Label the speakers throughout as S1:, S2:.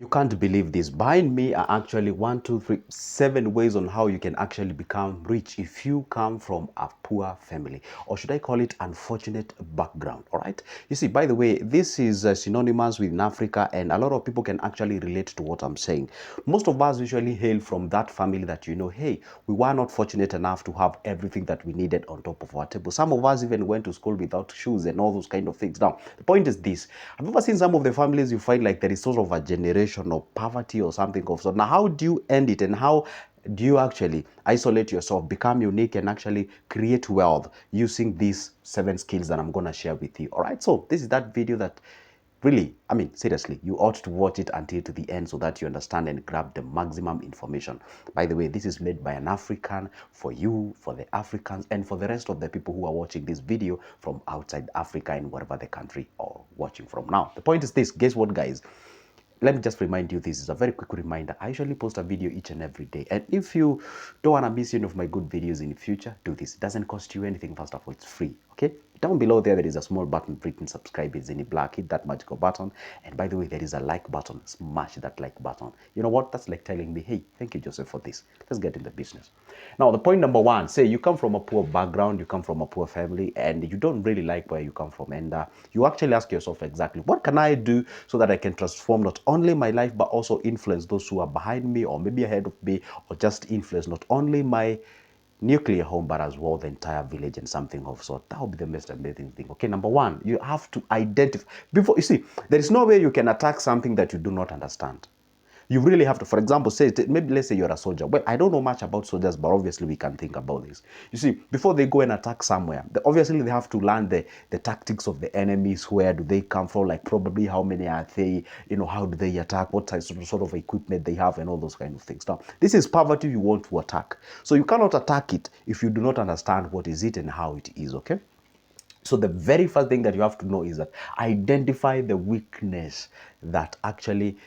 S1: You can't believe this. Behind me are actually 7 ways on how you can actually become rich if you come from a poor family, or should I call it unfortunate background. All right. You see, by the way, this is synonymous with in Africa, and a lot of people can actually relate to what I'm saying. Most of us usually hail from that family that hey, we were not fortunate enough to have everything that we needed on top of our table. Some of us even went to school without shoes and all those kind of things. Now, the point is this: have you ever seen some of the families you find like there is sort of a generation of poverty or something of sort? Now, how do you end it, and how do you actually isolate yourself, become unique, and actually create wealth using these 7 skills that I'm going to share with you? All right, so this is that video that really, I mean, seriously, you ought to watch it until to the end so that you understand and grab the maximum information. By the way, this is made by an African for you, for the Africans, and for the rest of the people who are watching this video from outside Africa and wherever the country are watching from. Now, the point is this: guess what, guys? Let me just remind you, this is a very quick reminder. I usually post a video each and every day, and if you don't want to miss any of my good videos in the future, do this. It doesn't cost you anything. First of all, it's free. Okay, down below there is a small button written subscribe. It's in black. Hit that magical button, and by the way, there is a like button. Smash that like button. You know what? That's like telling me, hey, thank you, Joseph, for this. Let's get in the business. Now, the point number one: say you come from a poor background, you come from a poor family, and you don't really like where you come from, and you actually ask yourself exactly, what can I do so that I can transform not only my life but also influence those who are behind me or maybe ahead of me, or just influence not only my nuclear home but as well the entire village and something of sort. That would be the most amazing thing. Okay, number one, you have to identify. Before, you see, there is no way you can attack something that you do not understand. You really have to, for example, say, maybe let's say you're a soldier. Well, I don't know much about soldiers, but obviously we can think about this. You see, before they go and attack somewhere, obviously they have to learn the tactics of the enemies. Where do they come from? Like, probably how many are they? How do they attack? What sort of equipment they have, and all those kind of things. Now, this is poverty you want to attack. So you cannot attack it if you do not understand what is it and how it is, okay? So the very first thing that you have to know is that identify the weakness that actually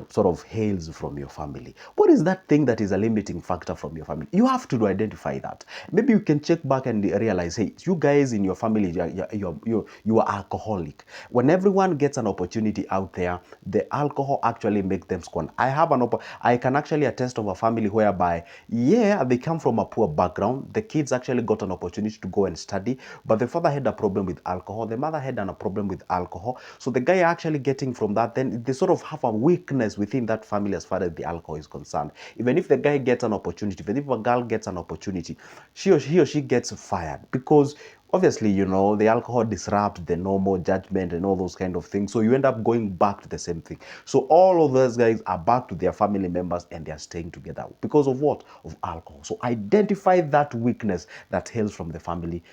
S1: sort of hails from your family. What is that thing that is a limiting factor from your family? You have to identify that. Maybe you can check back and realize, hey, you guys in your family, you are alcoholic. When everyone gets an opportunity out there, the alcohol actually makes them scorn. I can actually attest of a family whereby, yeah, they come from a poor background. The kids actually got an opportunity to go and study, but the father had a problem with alcohol. The mother had a problem with alcohol. So the guy actually getting from that, then they sort of have a weakness within that family as far as the alcohol is concerned. Even if the guy gets an opportunity, even if a girl gets an opportunity, he or she gets fired, because obviously, the alcohol disrupts the normal judgment and all those kind of things. So you end up going back to the same thing. So all of those guys are back to their family members and they are staying together because of what? Of alcohol. So identify that weakness that hails from the family,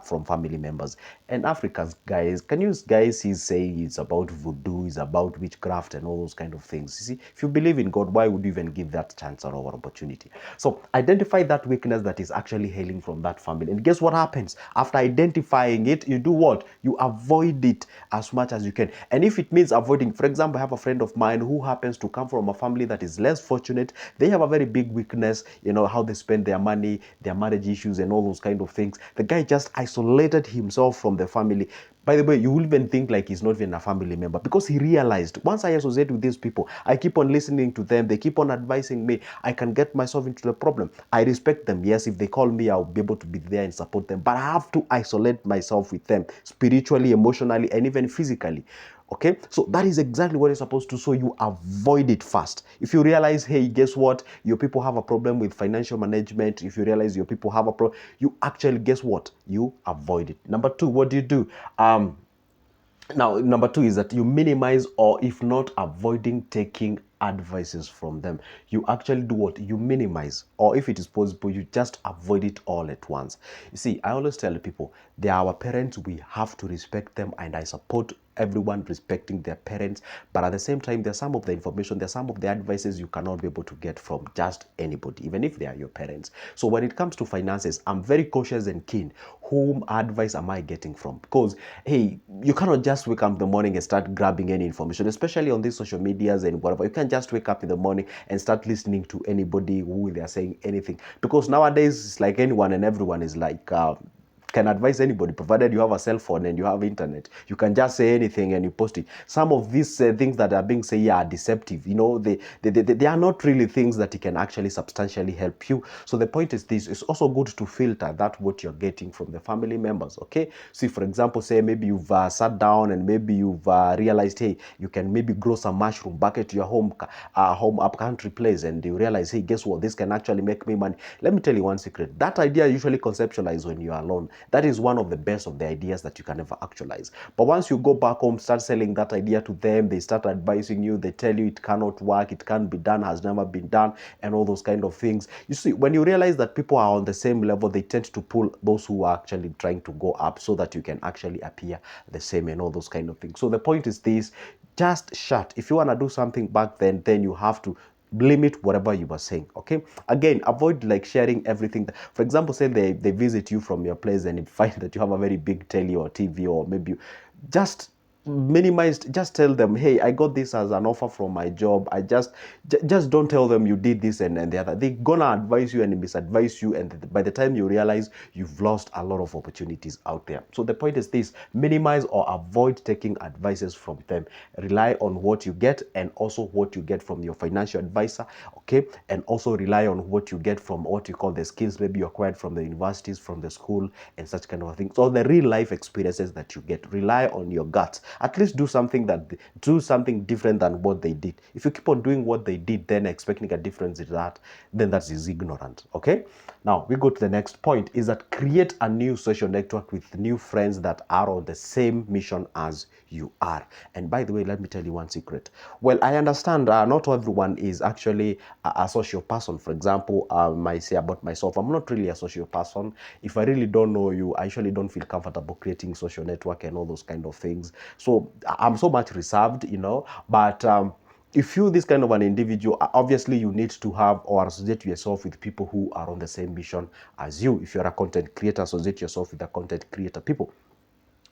S1: from family members. And Africans, guys, can you guys see saying it's about voodoo, it's about witchcraft and all those kind of things? You see, if you believe in God, why would you even give that chance or opportunity? So identify that weakness that is actually hailing from that family. And guess what happens? After identifying it, you do what? You avoid it as much as you can. And if it means avoiding, for example, I have a friend of mine who happens to come from a family that is less fortunate. They have a very big weakness, how they spend their money, their marriage issues and all those kind of things. The guy just isolated himself from the family. By the way, you will even think like he's not even a family member, because he realized, once I associate with these people, I keep on listening to them, they keep on advising me, I can get myself into the problem. I respect them. Yes, if they call me, I'll be able to be there and support them, but I have to isolate myself with them spiritually, emotionally, and even physically. Okay, so that is exactly what you're supposed to. So you avoid it first. If you realize, hey, guess what, your people have a problem with financial management, if you realize your people have a problem, you actually, guess what, you avoid it. Number two, what do? Now, number two is that you minimize, or if not avoiding taking advices from them. You actually do what? You minimize, or if it is possible, you just avoid it all at once. You see, I always tell people, they are our parents, we have to respect them, and I support everyone respecting their parents. But at the same time, there's some of the information, there's some of the advices you cannot be able to get from just anybody, even if they are your parents. So when it comes to finances, I'm very cautious and keen. Whom advice am I getting from? Because, hey, you cannot just wake up in the morning and start grabbing any information, especially on these social medias and whatever. You can't just wake up in the morning and start listening to anybody who they are saying anything, because nowadays it's like anyone and everyone is like can advise anybody, provided you have a cell phone and you have internet. You can just say anything and you post it. Some of these things that are being said here are deceptive. They are not really things that can actually substantially help you. So the point is this: it's also good to filter that what you're getting from the family members. Okay, see, for example, say maybe you've sat down and maybe you've realized, hey, you can maybe grow some mushroom back at your home up country place, and you realize, hey, guess what, this can actually make me money. Let me tell you one secret: that idea usually conceptualized when you're alone. That is one of the best of the ideas that you can ever actualize. But once you go back home, start selling that idea to them, they start advising you, they tell you it cannot work, it can't be done, has never been done, and all those kind of things. You see, when you realize that people are on the same level, they tend to pull those who are actually trying to go up so that you can actually appear the same and all those kind of things. So the point is this: just shut. If you want to do something back then you have to limit whatever you were saying. Okay, again, avoid like sharing everything. For example, say they visit you from your place and you find that you have a very big telly or TV, or maybe just minimized, just tell them, hey, I got this as an offer from my job. I just don't tell them you did this and the other. They're gonna advise you and misadvise you, and by the time you realize, you've lost a lot of opportunities out there. So the point is this: minimize or avoid taking advices from them. Rely on what you get, and also what you get from your financial advisor. Okay, and also rely on what you get from what you call the skills maybe you acquired from the universities, from the school, and such kind of things. So the real life experiences that you get, rely on your guts. At least do something different than what they did. If you keep on doing what they did, then expecting a difference in that, then that is ignorant. Okay, now we go to the next point: is that create a new social network with new friends that are on the same mission as you are. And by the way, let me tell you one secret. Well, I understand not everyone is actually a social person. For example, I say about myself, I'm not really a social person. If I really don't know you, I usually don't feel comfortable creating social network and all those kind of things. So I'm so much reserved, but if you this kind of an individual, obviously you need to have or associate yourself with people who are on the same mission as you. If you're a content creator, associate yourself with the content creator people.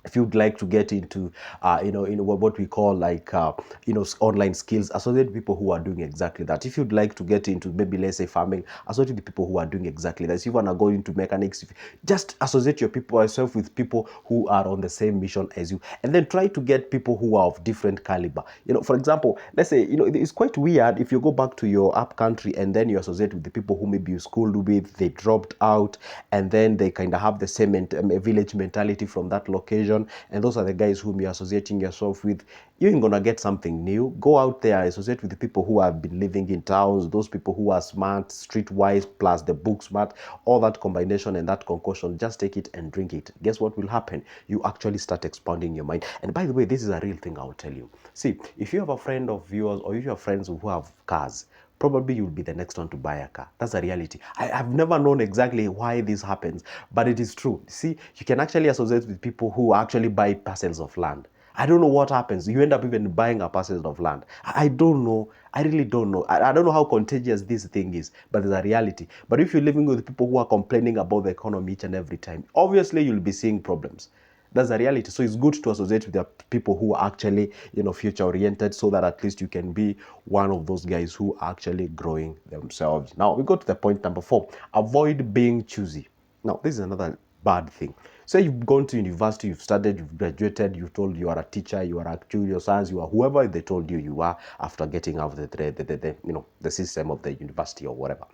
S1: If you'd like to get into what we call like online skills, associate with people who are doing exactly that. If you'd like to get into maybe, let's say, farming, associate with people who are doing exactly that. If you want to go into mechanics, just associate yourself with people who are on the same mission as you, and then try to get people who are of different caliber. For example, let's say, it's quite weird if you go back to your up country and then you associate with the people who maybe you schooled with, they dropped out, and then they kind of have the same village mentality from that location, and those are the guys whom you're associating yourself with. You ain't gonna get something new. Go out there, associate with the people who have been living in towns, those people who are smart, streetwise, plus the book smart, all that combination and that concoction. Just take it and drink it. Guess what will happen? You actually start expanding your mind. And by the way, this is a real thing, I'll tell you. See, if you have a friend of yours, or if you have friends who have cars, probably you'll be the next one to buy a car. That's a reality. I've never known exactly why this happens, but it is true. See, you can actually associate with people who actually buy parcels of land. I don't know what happens. You end up even buying a parcel of land. I don't know. I really don't know. I don't know how contagious this thing is, but it's a reality. But if you're living with people who are complaining about the economy each and every time, obviously you'll be seeing problems. That's a reality. So it's good to associate with the people who are actually, future oriented, so that at least you can be one of those guys who are actually growing themselves. Now we go to the point number 4: avoid being choosy. Now this is another bad thing. Say you've gone to university, you've studied, you've graduated, you've told you are a teacher, you are a actuarial science, you are whoever they told you are after getting out of the system of the university or whatever.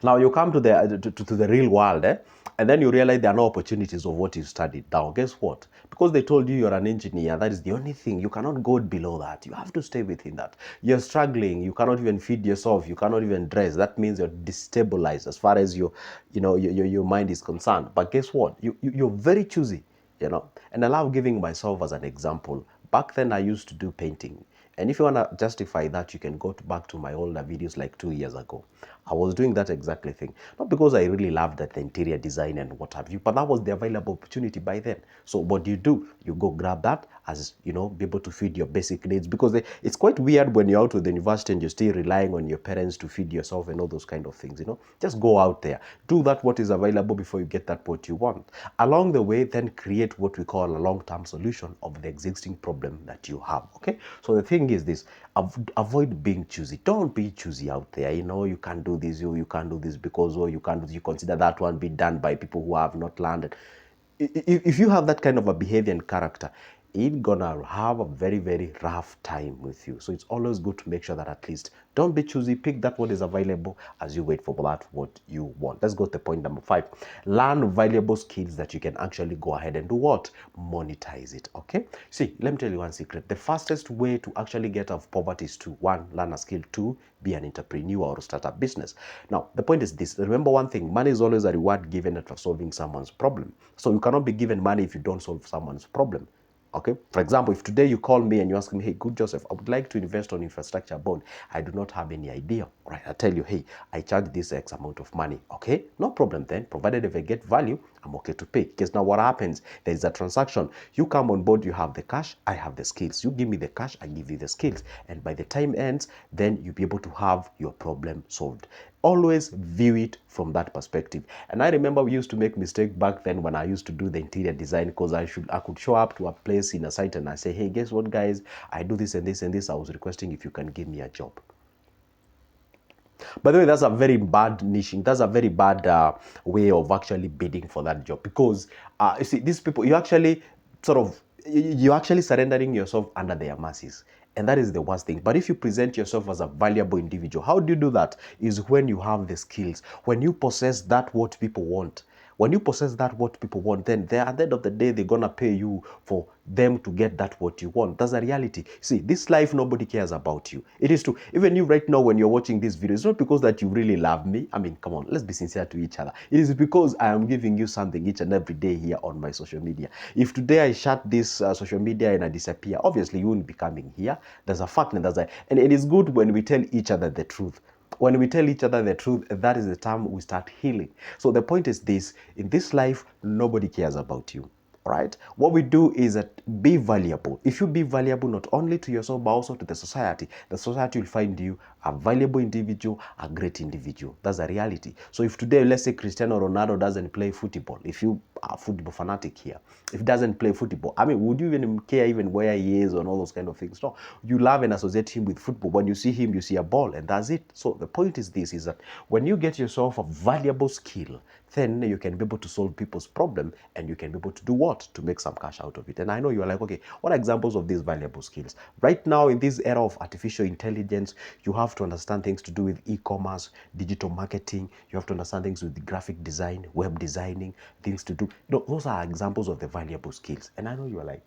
S1: Now you come to the real world, and then you realize there are no opportunities of what you studied. Now, guess what? Because they told you you're an engineer, that is the only thing. You cannot go below that. You have to stay within that. You're struggling. You cannot even feed yourself. You cannot even dress. That means you're destabilized as far as your mind is concerned. But guess what? You're very choosy, And I love giving myself as an example. Back then, I used to do painting. And if you want to justify that, you can go back to my older videos like 2 years ago. I was doing that exactly thing. Not because I really loved the interior design and what have you, but that was the available opportunity by then. So what do? You go grab that as, you know, be able to feed your basic needs, because it's quite weird when you're out with the university and you're still relying on your parents to feed yourself and all those kind of things, you know. Just go out there, do that what is available before you get that what you want. Along the way, then create what we call a long-term solution of the existing problem that you have. Okay, so the thing is this: avoid being choosy. Don't be choosy out there. You know, you can't do this, you can't do this because, or you can't, you consider that one be done by people who have not learned. If you have that kind of a behavior and character, it's gonna have a very, very rough time with you. So it's always good to make sure that at least don't be choosy. Pick that what is available as you wait for that what you want. Let's go to point number 5. Learn valuable skills that you can actually go ahead and do what? Monetize it. Okay. See, let me tell you one secret. The fastest way to actually get out of poverty is to, 1, learn a skill, 2, be an entrepreneur or start a business. Now, the point is this: remember one thing, money is always a reward given after solving someone's problem. So you cannot be given money if you don't solve someone's problem. Okay, for example, if today you call me and you ask me, hey, good Joseph, I would like to invest on infrastructure bond. I do not have any idea. Right, I tell you, hey, I charge this X amount of money. Okay, no problem then, provided if I get value, I'm okay to pay. Because now what happens, there is a transaction. You come on board, you have the cash, I have the skills. You give me the cash, I give you the skills. And by the time ends, then you'll be able to have your problem solved. Always view it from that perspective. And I remember we used to make mistake back then when I used to do the interior design, because I could show up to a place in a site and I say, hey, guess what, guys, I do this and this and this. I was requesting if you can give me a job. By the way, that's a very bad niching. That's a very bad way of actually bidding for that job, because you see, these people, you actually sort of, you're actually surrendering yourself under their mercies. And that is the worst thing. But if you present yourself as a valuable individual, how do you do that? Is when you have the skills, when you possess that what people want. When you possess that what people want, then at the end of the day, they're gonna pay you for them to get that what you want. That's a reality. See, this life, nobody cares about you. It is true. Even you right now, when you're watching this video, it's not because that you really love me. I mean, come on, let's be sincere to each other. It is because I am giving you something each and every day here on my social media. If today I shut this social media and I disappear, obviously you won't be coming here. There's a fact, and and it is good when we tell each other the truth. When we tell each other the truth, that is the time we start healing. So the point is this: in this life, nobody cares about you. Right? What we do is that be valuable. If you be valuable not only to yourself but also to the society will find you a valuable individual, a great individual. That's a reality. So if today, let's say Cristiano Ronaldo doesn't play football, if you are a football fanatic here, if he doesn't play football, I mean, would you even care even where he is and all those kind of things? No. You love and associate him with football. When you see him, you see a ball, and that's it. So the point is this: is that when you get yourself a valuable skill, then you can be able to solve people's problem, and you can be able to do what? To make some cash out of it. And I know you're like, okay, what are examples of these valuable skills? Right now, in this era of artificial intelligence, you have to understand things to do with e-commerce, digital marketing. You have to understand things with graphic design, web designing, things to do. You know, those are examples of the valuable skills. And I know you're like,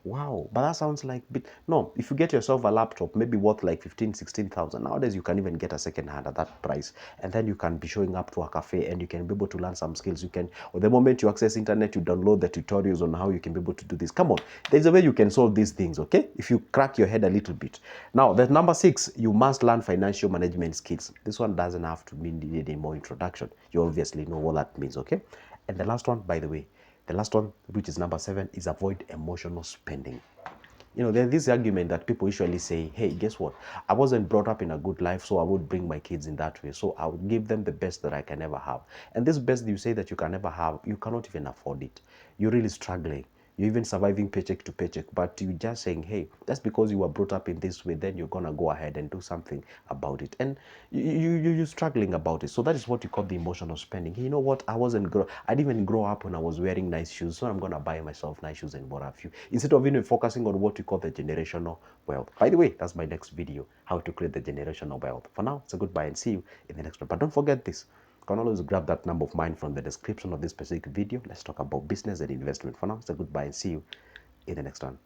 S1: wow, but that sounds like bit. No, if you get yourself a laptop, maybe worth like 15, 16,000. Nowadays, you can even get a second hand at that price. And then you can be showing up to a cafe and you can be able to learn some skills. You can, or the moment you access internet, you download the tutorials on how you can be able to do this. Come on, there's a way you can solve these things, okay? If you crack your head a little bit. Now, the number 6, you must learn financial management skills. This one doesn't have to need any more introduction. You obviously know what that means, okay? And the last one, by the way, the last one, which is number 7, is avoid emotional spending. You know, there's this argument that people usually say, hey, guess what? I wasn't brought up in a good life, so I would bring my kids in that way. So I would give them the best that I can ever have. And this best you say that you can never have, you cannot even afford it. You're really struggling. You're even surviving paycheck to paycheck, but you're just saying, hey, that's because you were brought up in this way, then you're going to go ahead and do something about it. And you're struggling about it. So that is what you call the emotional spending. You know what? I didn't even grow up when I was wearing nice shoes, so I'm going to buy myself nice shoes and what have you. Instead of even focusing on what we call the generational wealth. By the way, that's my next video, how to create the generational wealth. For now, it's a goodbye and see you in the next one. But don't forget this. You can always grab that number of mine from the description of this specific video. Let's talk about business and investment. For now, it's a goodbye and see you in the next one.